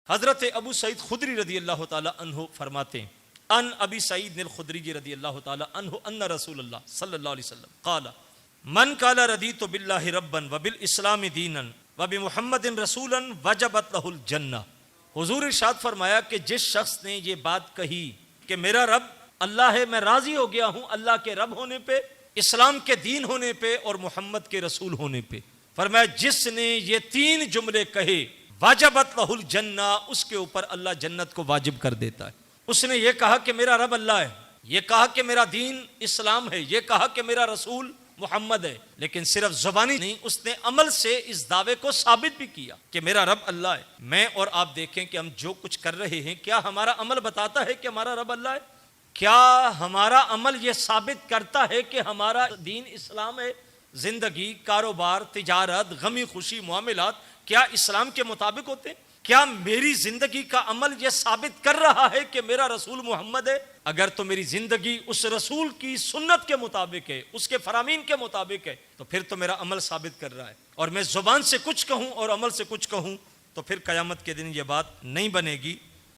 حضرت ابو سعید خدری رضی اللہ تعالی عنہ فرماتے ہیں ان ابی سعید الخدری رضی اللہ تعالی عنہ ان رسول اللہ صلی اللہ علیہ وسلم قال من قال رضیت باللہ ربا وبالاسلام دینا وبمحمد رسولا وجبت لہ الجنہ۔ حضور ارشاد فرمایا کہ جس شخص نے یہ بات کہی کہ میرا رب اللہ ہے، میں راضی ہو گیا ہوں اللہ کے رب ہونے پہ، اسلام کے دین ہونے پہ اور محمد کے رسول ہونے پہ، فرمایا جس نے یہ تین جملے کہے واجبت لہ الجنہ، اس کے اوپر اللہ جنت کو واجب کر دیتا ہے۔ اس نے یہ کہا کہ میرا رب اللہ ہے، یہ کہا کہ میرا دین اسلام ہے، یہ کہا کہ میرا رسول محمد ہے، لیکن صرف زبانی نہیں، اس نے عمل سے اس دعوے کو ثابت بھی کیا کہ میرا رب اللہ ہے۔ میں اور آپ دیکھیں کہ ہم جو کچھ کر رہے ہیں، کیا ہمارا عمل بتاتا ہے کہ ہمارا رب اللہ ہے؟ کیا ہمارا عمل یہ ثابت کرتا ہے کہ ہمارا دین اسلام ہے؟ زندگی، کاروبار، تجارت، غمی خوشی، معاملات کیا اسلام کے مطابق ہوتے ہیں؟ کیا میری زندگی کا عمل یہ ثابت کر رہا ہے کہ میرا رسول محمد ہے؟ اگر تو میری زندگی اس رسول کی سنت کے مطابق ہے، اس کے فرامین کے مطابق ہے، تو پھر تو میرا عمل ثابت کر رہا ہے۔ اور میں زبان سے کچھ کہوں اور عمل سے کچھ کہوں تو پھر قیامت کے دن یہ بات نہیں بنے گی۔